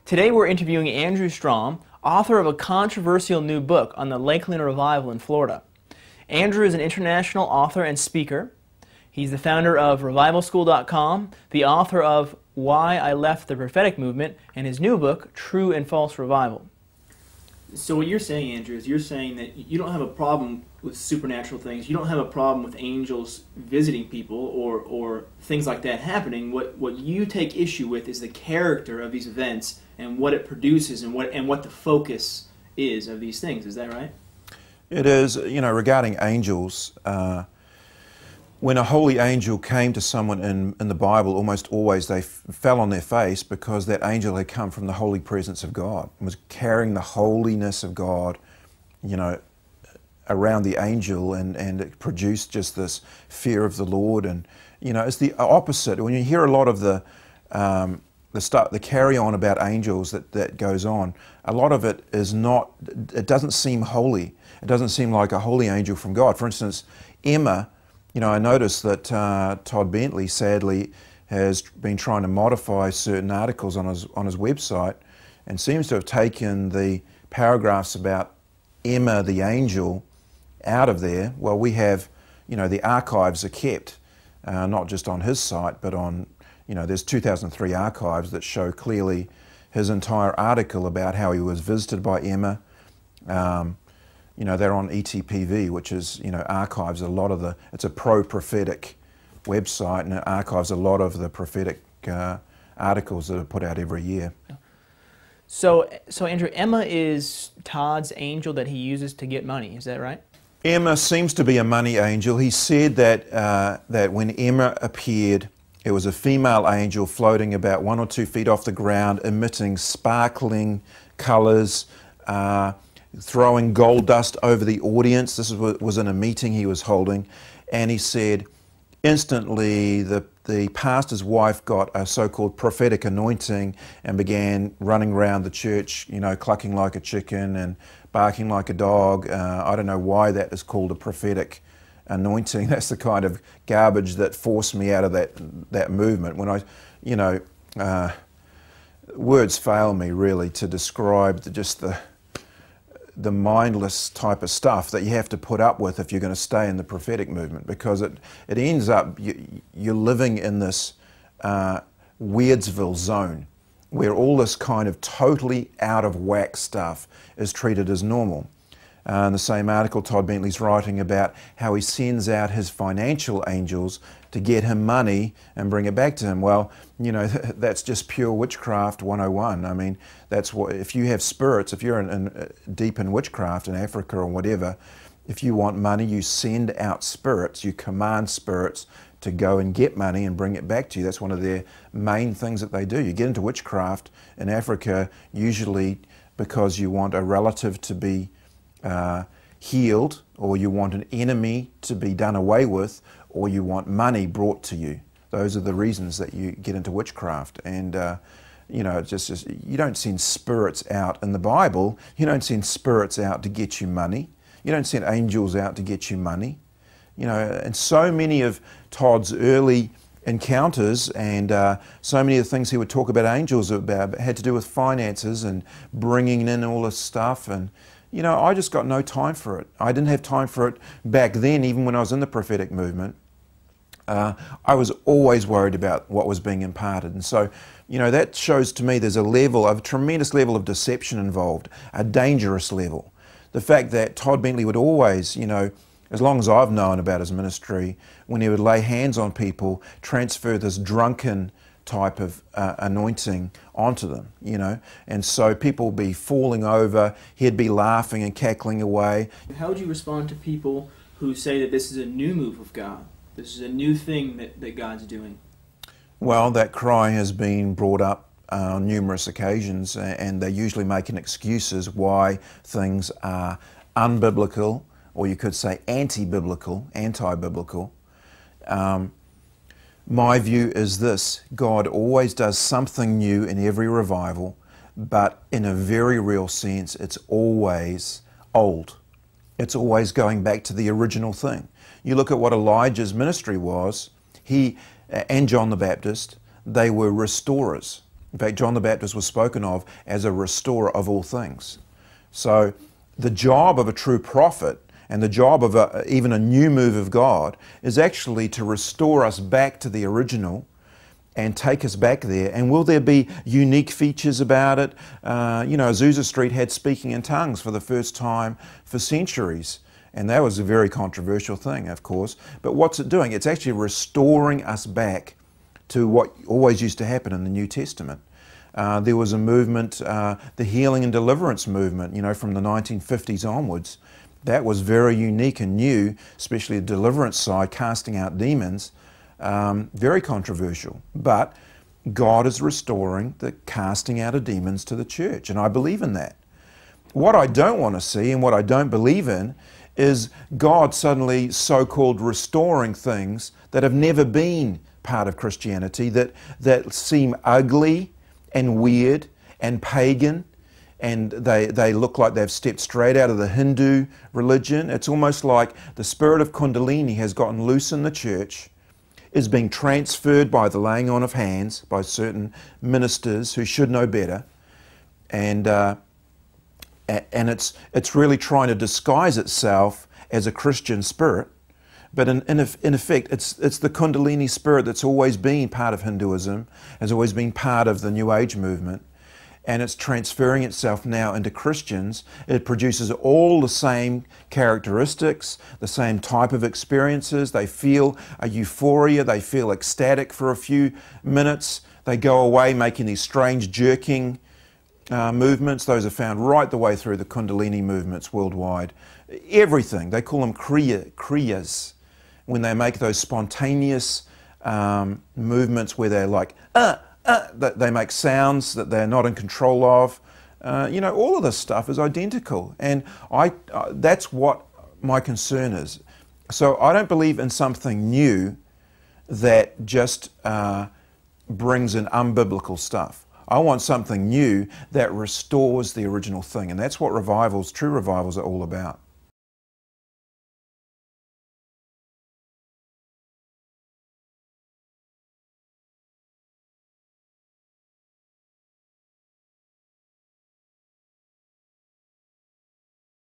Today we're interviewing Andrew Strom, author of a controversial new book on the Lakeland revival in Florida. Andrew is an international author and speaker. He's the founder of RevivalSchool.com, the author of Why I Left the Prophetic Movement, and his new book, True and False Revival. So what you're saying, Andrew, is you're saying that you don't have a problem with supernatural things. You don't have a problem with angels visiting people or things like that happening. What you take issue with is the character of these events and what it produces and what the focus is of these things. Is that right? It is. You know, regarding angels, when a holy angel came to someone in the Bible, almost always they fell on their face because that angel had come from the holy presence of God and was carrying the holiness of God, you know, around the angel, and it produced just this fear of the Lord. And you know, it's the opposite. When you hear a lot of the carry on about angels that goes on, a lot of it is not. It doesn't seem holy. It doesn't seem like a holy angel from God. For instance, Emma. You know, I noticed that TODD Bentley sadly has been trying to modify certain articles on his website, and seems to have taken the paragraphs about Emma the angel out of there. Well, we have, you know, the archives are kept, not just on his site, but on, you know, there's 2003 archives that show clearly his entire article about how he was visited by Emma. You know, they're on ETPV, which is, you know, archives a lot of the, it's a pro-prophetic website, and it archives a lot of the prophetic articles that are put out every year. So Andrew, Emma is Todd's angel that he uses to get money, is that right? Emma seems to be a money angel. He said that, that when Emma appeared, it was a female angel floating about 1 or 2 feet off the ground, emitting sparkling colours, throwing gold dust over the audience. This was in a meeting he was holding, and he said instantly the pastor's wife got a so-called prophetic anointing and began running around the church, you know, clucking like a chicken and barking like a dog. I don't know why that is called a prophetic anointing. That's the kind of garbage that forced me out of that movement. When I, you know, words fail me really to describe just the mindless type of stuff that you have to put up with if you're going to stay in the prophetic movement, because it ends up you're living in this Weirdsville zone where all this kind of totally out of whack stuff is treated as normal. In the same article, TODD Bentley's writing about how he sends out his financial angels to get him money and bring it back to him. Well, you know, that's just pure witchcraft 101. I mean, that's what, if you have spirits, if you're deep in witchcraft in Africa or whatever, if you want money, you send out spirits, you command spirits to go and get money and bring it back to you. That's one of their main things that they do. You get into witchcraft in Africa usually because you want a relative to be healed, or you want an enemy to be done away with, or you want money brought to you. Those are the reasons that you get into witchcraft. And you know, it's just you don't send spirits out in the Bible. You don't send spirits out to get you money. You don't send angels out to get you money. You know, and so many of Todd's early encounters and so many of the things he would talk about angels about had to do with finances and bringing in all this stuff. And you know, I just got no time for it. I didn't have time for it back then, even when I was in the prophetic movement. I was always worried about what was being imparted. And so, you know, that shows to me there's a tremendous level of deception involved, a dangerous level. The fact that TODD Bentley would always, you know, as long as I've known about his ministry, when he would lay hands on people, transfer this drunken type of anointing onto them, you know, and so people would be falling over, he'd be laughing and cackling away. How would you respond to people who say that this is a new move of God? This is a new thing that God's doing? Well, that cry has been brought up on numerous occasions, and they're usually making excuses why things are unbiblical, or you could say anti-biblical, anti-biblical. My view is this: God always does something new in every revival, but in a very real sense, it's always old. It's always going back to the original thing. You look at what Elijah's ministry was, he and John the Baptist, they were restorers. In fact, John the Baptist was spoken of as a restorer of all things. So the job of a true prophet and the job of even a new move of God is actually to restore us back to the original and take us back there. And will there be unique features about it? You know, Azusa Street had speaking in tongues for the first time for centuries. And that was a very controversial thing, of course. But what's it doing? It's actually restoring us back to what always used to happen in the New Testament. There was a movement, the healing and deliverance movement, you know, from the 1950s onwards. That was very unique and new, especially the deliverance side, casting out demons. Very controversial. But God is restoring the casting out of demons to the church, and I believe in that. What I don't want to see and what I don't believe in is God suddenly so-called restoring things that have never been part of Christianity, that seem ugly and weird and pagan, and they look like they've stepped straight out of the Hindu religion. It's almost like the spirit of Kundalini has gotten loose in the church, is being transferred by the laying on of hands by certain ministers who should know better, and it's really trying to disguise itself as a Christian spirit, but in effect it's the Kundalini spirit that's always been part of Hinduism, has always been part of the New Age movement, and it's transferring itself now into Christians. It produces all the same characteristics, the same type of experiences. They feel a euphoria, they feel ecstatic for a few minutes, they go away making these strange jerking movements. Those are found right the way through the Kundalini movements worldwide. Everything, they call them kriyas, when they make those spontaneous movements where they're like, they make sounds that they're not in control of. You know, all of this stuff is identical, and that's what my concern is. So I don't believe in something new that just brings in unbiblical stuff. I want something new that restores the original thing, and that's what revivals, true revivals, are all about.